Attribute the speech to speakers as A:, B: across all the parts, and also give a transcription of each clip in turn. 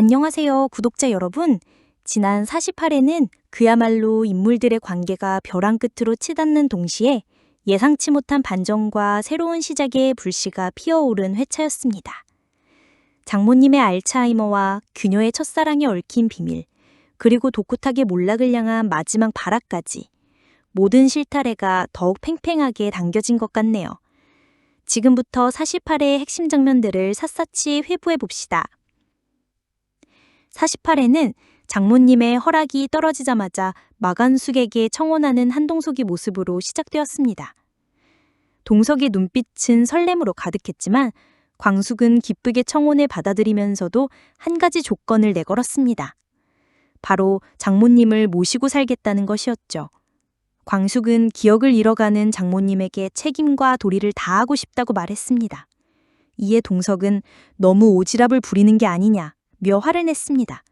A: 안녕하세요, 구독자 여러분. 지난 48회는 그야말로 인물들의 관계가 벼랑 끝으로 치닫는 동시에 예상치 못한 반전과 새로운 시작의 불씨가 피어오른 회차였습니다. 장모님의 알츠하이머와 그녀의 첫사랑에 얽힌 비밀, 그리고 독후탁의 몰락을 향한 마지막 발악까지 모든 실타래가 더욱 팽팽하게 당겨진 것 같네요. 지금부터 48회의 핵심 장면들을 샅샅이 회부해 봅시다. 48회는 장모님의 허락이 떨어지자마자 마간숙에게 청혼하는 한동석의 모습으로 시작되었습니다. 동석의 눈빛은 설렘으로 가득했지만 광숙은 기쁘게 청혼을 받아들이면서도 한 가지 조건을 내걸었습니다. 바로 장모님을 모시고 살겠다는 것이었죠. 광숙은 기억을 잃어가는 장모님에게 책임과 도리를 다하고 싶다고 말했습니다. 이에 동석은 너무 오지랖을 부리는 게 아니냐 며 화를 냈습니다.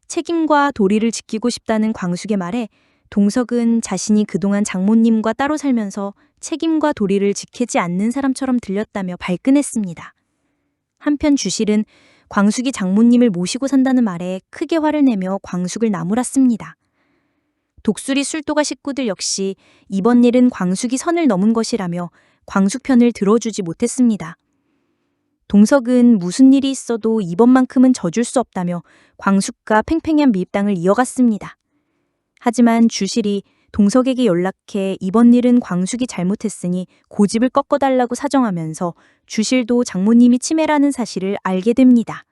A: 책임과 도리를 지키고 싶다는 광숙의 말에 동석은 자신이 그동안 장모님과 따로 살면서 책임과 도리를 지키지 않는 사람처럼 들렸다며 발끈했습니다. 한편 주실은 광숙이 장모님을 모시고 산다는 말에 크게 화를 내며 광숙을 나무랐습니다. 독수리 술도가 식구들 역시 이번 일은 광숙이 선을 넘은 것이라며 광숙 편을 들어주지 못했습니다. 동석은 무슨 일이 있어도 이번만큼은 져줄 수 없다며 광숙과 팽팽한 밀당을 이어갔습니다. 하지만 주실이 동석에게 연락해 이번 일은 광숙이 잘못했으니 고집을 꺾어달라고 사정하면서 주실도 장모님이 치매라는 사실을 알게 됩니다.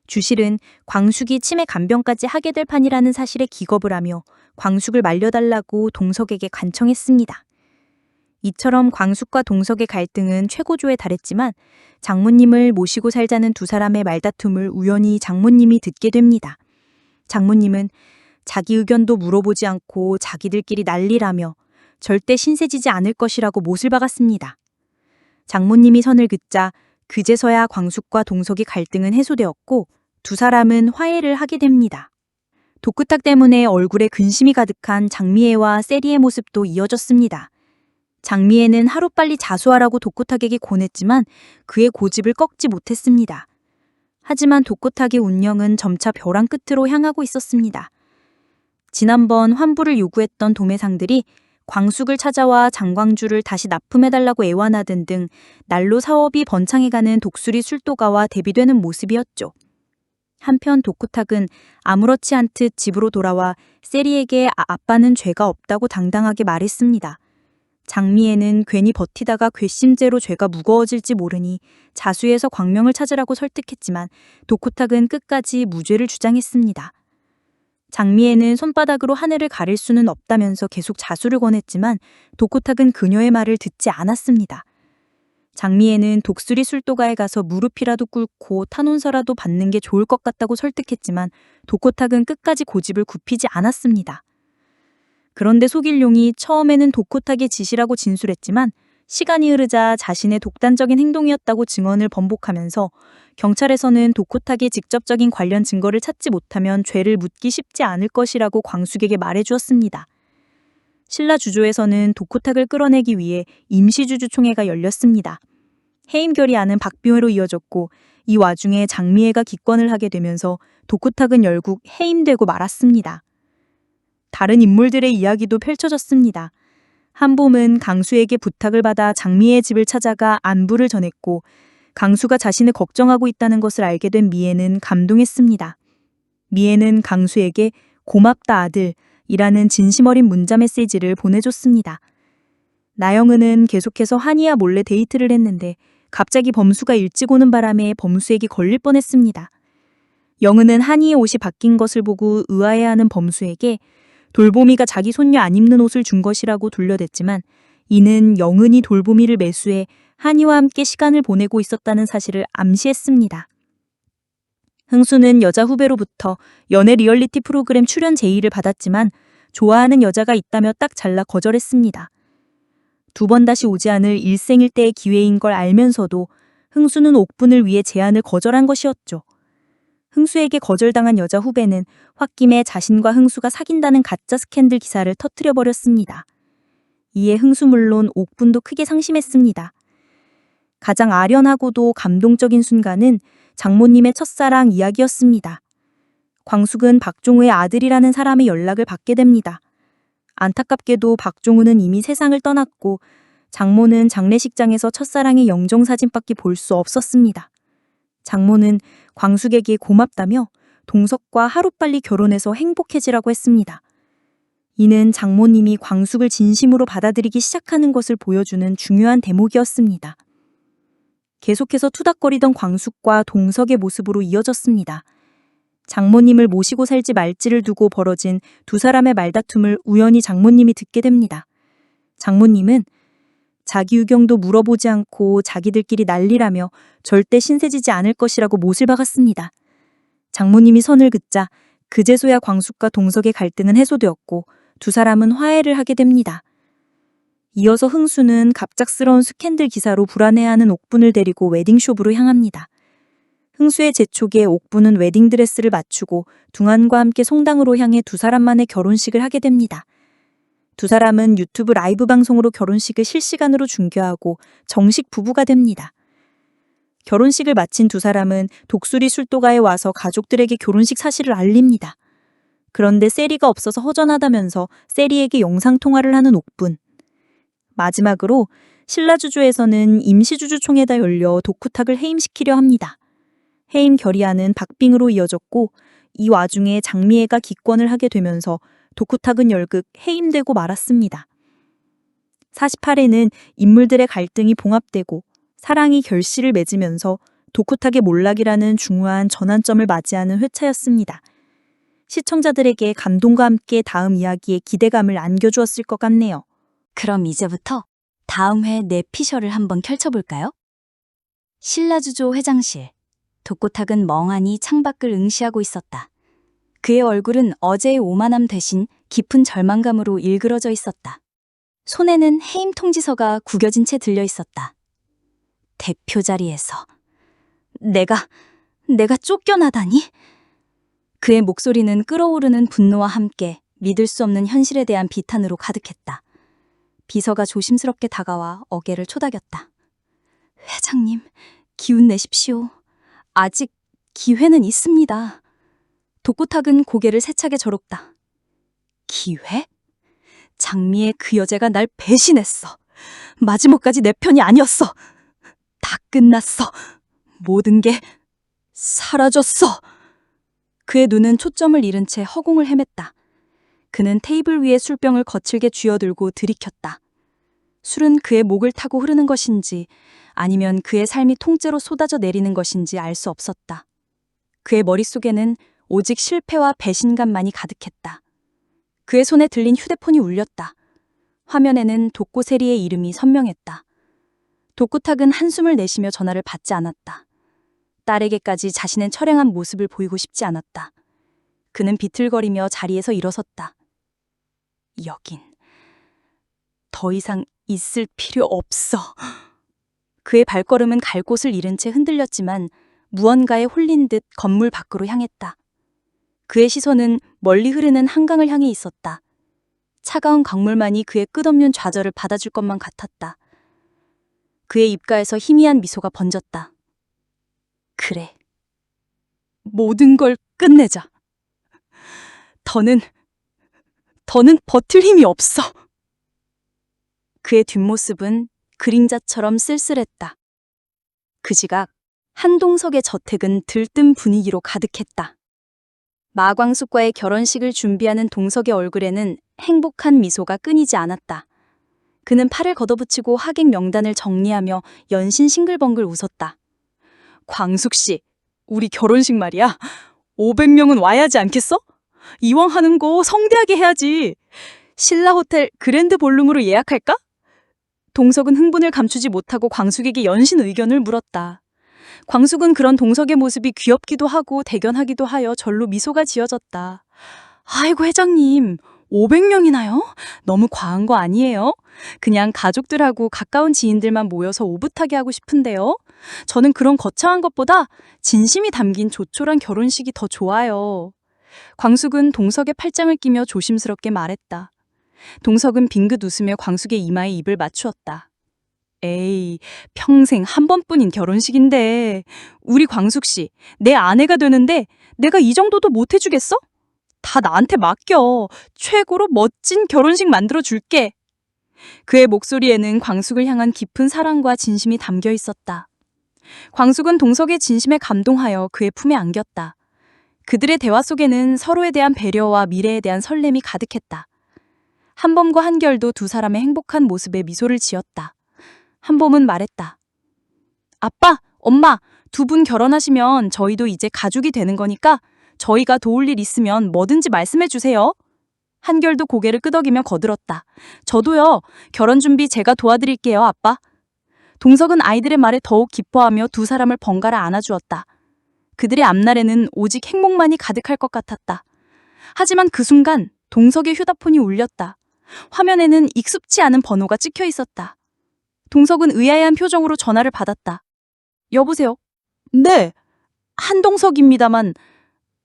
A: 주실은 광숙이 치매 간병까지 하게 될 판이라는 사실에 기겁을 하며 광숙을 말려달라고 동석에게 간청했습니다. 이처럼 광숙과 동석의 갈등은 최고조에 달했지만 장모님을 모시고 살자는 두 사람의 말다툼을 우연히 장모님이 듣게 됩니다. 장모님은 자기 의견도 물어보지 않고 자기들끼리 난리라며 절대 신세지지 않을 것이라고 못을 박았습니다. 장모님이 선을 긋자 그제서야 광숙과 동석의 갈등은 해소되었고 두 사람은 화해를 하게 됩니다. 독후탁 때문에 얼굴에 근심이 가득한 장미애와 세리의 모습도 이어졌습니다. 장미애는 하루빨리 자수하라고 독후탁에게 권했지만 그의 고집을 꺾지 못했습니다. 하지만 독후탁의 운명은 점차 벼랑 끝으로 향하고 있었습니다. 지난번 환부를 요구했던 도매상들이 광숙을 찾아와 장광주를 다시 납품해달라고 애원하던 등 날로 사업이 번창해가는 독수리 술도가와 대비되는 모습이었죠. 한편 독후탁은 아무렇지 않듯 집으로 돌아와 세리에게 아빠는 죄가 없다고 당당하게 말했습니다. 장미애는 괜히 버티다가 괘씸죄로 죄가 무거워질지 모르니 자수해서 광명을 찾으라고 설득했지만 독후탁은 끝까지 무죄를 주장했습니다. 장미애는 손바닥으로 하늘을 가릴 수는 없다면서 계속 자수를 권했지만 독후탁은 그녀의 말을 듣지 않았습니다. 장미애는 독수리 술도가에 가서 무릎이라도 꿇고 탄원서라도 받는 게 좋을 것 같다고 설득했지만 독후탁은 끝까지 고집을 굽히지 않았습니다. 그런데 속일용이 처음에는 독후탁의 짓이라고 진술했지만 시간이 흐르자 자신의 독단적인 행동이었다고 증언을 번복하면서 경찰에서는 독후탁의 직접적인 관련 증거를 찾지 못하면 죄를 묻기 쉽지 않을 것이라고 광숙에게 말해주었습니다. 신라주조에서는 독후탁을 끌어내기 위해 임시주주총회가 열렸습니다. 해임 결의안은 박빙으로 이어졌고 이 와중에 장미애가 기권을 하게 되면서 독후탁은 결국 해임되고 말았습니다. 다른 인물들의 이야기도 펼쳐졌습니다. 한봄은 강수에게 부탁을 받아 장미의 집을 찾아가 안부를 전했고 강수가 자신을 걱정하고 있다는 것을 알게 된 미애는 감동했습니다. 미애는 강수에게 고맙다 아들 이라는 진심 어린 문자 메시지를 보내줬습니다. 나영은은 계속해서 한이와 몰래 데이트를 했는데 갑자기 범수가 일찍 오는 바람에 범수에게 걸릴 뻔했습니다. 영은은 한이의 옷이 바뀐 것을 보고 의아해하는 범수에게 돌보미가 자기 손녀 안 입는 옷을 준 것이라고 돌려댔지만 이는 영은이 돌보미를 매수해 한이와 함께 시간을 보내고 있었다는 사실을 암시했습니다. 흥수는 여자 후배로부터 연애 리얼리티 프로그램 출연 제의를 받았지만 좋아하는 여자가 있다며 딱 잘라 거절했습니다. 두 번 다시 오지 않을 일생일대의 기회인 걸 알면서도 흥수는 옥분을 위해 제안을 거절한 것이었죠. 흥수에게 거절당한 여자 후배는 홧김에 자신과 흥수가 사귄다는 가짜 스캔들 기사를 터뜨려버렸습니다. 이에 흥수 물론 옥분도 크게 상심했습니다. 가장 아련하고도 감동적인 순간은 장모님의 첫사랑 이야기였습니다. 광숙은 박종우의 아들이라는 사람의 연락을 받게 됩니다. 안타깝게도 박종우는 이미 세상을 떠났고 장모는 장례식장에서 첫사랑의 영정사진밖에 볼 수 없었습니다. 장모는 광숙에게 고맙다며 동석과 하루빨리 결혼해서 행복해지라고 했습니다. 이는 장모님이 광숙을 진심으로 받아들이기 시작하는 것을 보여주는 중요한 대목이었습니다. 계속해서 투닥거리던 광숙과 동석의 모습으로 이어졌습니다. 장모님을 모시고 살지 말지를 두고 벌어진 두 사람의 말다툼을 우연히 장모님이 듣게 됩니다. 장모님은 자기 의견도 물어보지 않고 자기들끼리 난리라며 절대 신세지지 않을 것이라고 못을 박았습니다. 장모님이 선을 긋자 그제서야 광숙과 동석의 갈등은 해소되었고 두 사람은 화해를 하게 됩니다. 이어서 흥수는 갑작스러운 스캔들 기사로 불안해하는 옥분을 데리고 웨딩숍으로 향합니다. 흥수의 재촉에 옥분은 웨딩드레스를 맞추고 둥안과 함께 송당으로 향해 두 사람만의 결혼식을 하게 됩니다. 두 사람은 유튜브 라이브 방송으로 결혼식을 실시간으로 중계하고 정식 부부가 됩니다. 결혼식을 마친 두 사람은 독수리 술도가에 와서 가족들에게 결혼식 사실을 알립니다. 그런데 세리가 없어서 허전하다면서 세리에게 영상통화를 하는 옥분. 마지막으로 신라주조에서는 임시주주총회가 열려 독후탁을 해임시키려 합니다. 해임 결의안은 박빙으로 이어졌고 이 와중에 장미애가 기권을 하게 되면서 독후탁은 열극 해임되고 말았습니다. 48회는 인물들의 갈등이 봉합되고 사랑이 결실을 맺으면서 독후탁의 몰락이라는 중후한 전환점을 맞이하는 회차였습니다. 시청자들에게 감동과 함께 다음 이야기에 기대감을 안겨주었을 것 같네요.
B: 그럼 이제부터 다음 회 내피셜을 한번 펼쳐볼까요? 신라주조 회장실. 독고탁은 멍하니 창밖을 응시하고 있었다. 그의 얼굴은 어제의 오만함 대신 깊은 절망감으로 일그러져 있었다. 손에는 해임 통지서가 구겨진 채 들려 있었다. 대표 자리에서 내가 쫓겨나다니? 그의 목소리는 끓어오르는 분노와 함께 믿을 수 없는 현실에 대한 비탄으로 가득했다. 비서가 조심스럽게 다가와 어깨를 초닥였다. 회장님, 기운 내십시오. 아직 기회는 있습니다. 독고탁은 고개를 세차게 저롭다. 기회? 장미의 그 여자가 날 배신했어. 마지막까지 내 편이 아니었어. 다 끝났어. 모든 게 사라졌어. 그의 눈은 초점을 잃은 채 허공을 헤맸다. 그는 테이블 위에 술병을 거칠게 쥐어들고 들이켰다. 술은 그의 목을 타고 흐르는 것인지 아니면 그의 삶이 통째로 쏟아져 내리는 것인지 알 수 없었다. 그의 머릿속에는 오직 실패와 배신감만이 가득했다. 그의 손에 들린 휴대폰이 울렸다. 화면에는 독고세리의 이름이 선명했다. 독고탁은 한숨을 내쉬며 전화를 받지 않았다. 딸에게까지 자신의 처량한 모습을 보이고 싶지 않았다. 그는 비틀거리며 자리에서 일어섰다. 여긴 더 이상 있을 필요 없어. 그의 발걸음은 갈 곳을 잃은 채 흔들렸지만 무언가에 홀린 듯 건물 밖으로 향했다. 그의 시선은 멀리 흐르는 한강을 향해 있었다. 차가운 강물만이 그의 끝없는 좌절을 받아줄 것만 같았다. 그의 입가에서 희미한 미소가 번졌다. 그래. 모든 걸 끝내자. 더는 버틸 힘이 없어. 그의 뒷모습은 그림자처럼 쓸쓸했다. 그 지각 한동석의 저택은 들뜬 분위기로 가득했다. 마광숙과의 결혼식을 준비하는 동석의 얼굴에는 행복한 미소가 끊이지 않았다. 그는 팔을 걷어붙이고 하객 명단을 정리하며 연신 싱글벙글 웃었다. 광숙 씨, 우리 결혼식 말이야. 500명은 와야 하지 않겠어? 이왕 하는 거 성대하게 해야지. 신라호텔 그랜드 볼룸으로 예약할까? 동석은 흥분을 감추지 못하고 광숙에게 연신 의견을 물었다. 광숙은 그런 동석의 모습이 귀엽기도 하고 대견하기도 하여 절로 미소가 지어졌다. 아이고 회장님, 500명이나요? 너무 과한 거 아니에요? 그냥 가족들하고 가까운 지인들만 모여서 오붓하게 하고 싶은데요. 저는 그런 거창한 것보다 진심이 담긴 조촐한 결혼식이 더 좋아요. 광숙은 동석의 팔짱을 끼며 조심스럽게 말했다. 동석은 빙긋 웃으며 광숙의 이마에 입을 맞추었다.
C: 에이, 평생 한 번뿐인 결혼식인데. 우리 광숙 씨, 내 아내가 되는데 내가 이 정도도 못 해주겠어? 다 나한테 맡겨. 최고로 멋진 결혼식 만들어 줄게. 그의 목소리에는 광숙을 향한 깊은 사랑과 진심이 담겨 있었다. 광숙은 동석의 진심에 감동하여 그의 품에 안겼다. 그들의 대화 속에는 서로에 대한 배려와 미래에 대한 설렘이 가득했다. 한범과 한결도 두 사람의 행복한 모습에 미소를 지었다. 한범은 말했다. 아빠, 엄마, 두 분 결혼하시면 저희도 이제 가족이 되는 거니까 저희가 도울 일 있으면 뭐든지 말씀해 주세요. 한결도 고개를 끄덕이며 거들었다. 저도요. 결혼 준비 제가 도와드릴게요, 아빠. 동석은 아이들의 말에 더욱 기뻐하며 두 사람을 번갈아 안아주었다. 그들의 앞날에는 오직 행복만이 가득할 것 같았다. 하지만 그 순간 동석의 휴대폰이 울렸다. 화면에는 익숙치 않은 번호가 찍혀 있었다. 동석은 의아해한 표정으로 전화를 받았다. 여보세요? 네, 한동석입니다만.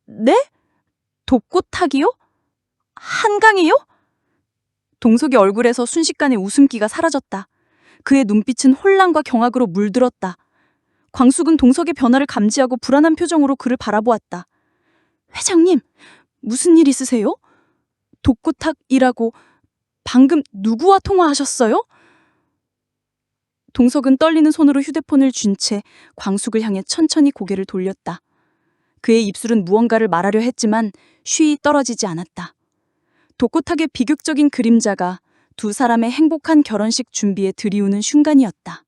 C: 네? 독꽃 타기요? 한강이요? 동석의 얼굴에서 순식간에 웃음기가 사라졌다. 그의 눈빛은 혼란과 경악으로 물들었다. 광숙은 동석의 변화를 감지하고 불안한 표정으로 그를 바라보았다. 회장님, 무슨 일 있으세요? 독꽃탁이라고 방금 누구와 통화하셨어요? 동석은 떨리는 손으로 휴대폰을 쥔 채 광숙을 향해 천천히 고개를 돌렸다. 그의 입술은 무언가를 말하려 했지만 쉬이 떨어지지 않았다. 독꽃탁의 비극적인 그림자가 두 사람의 행복한 결혼식 준비에 들이우는 순간이었다.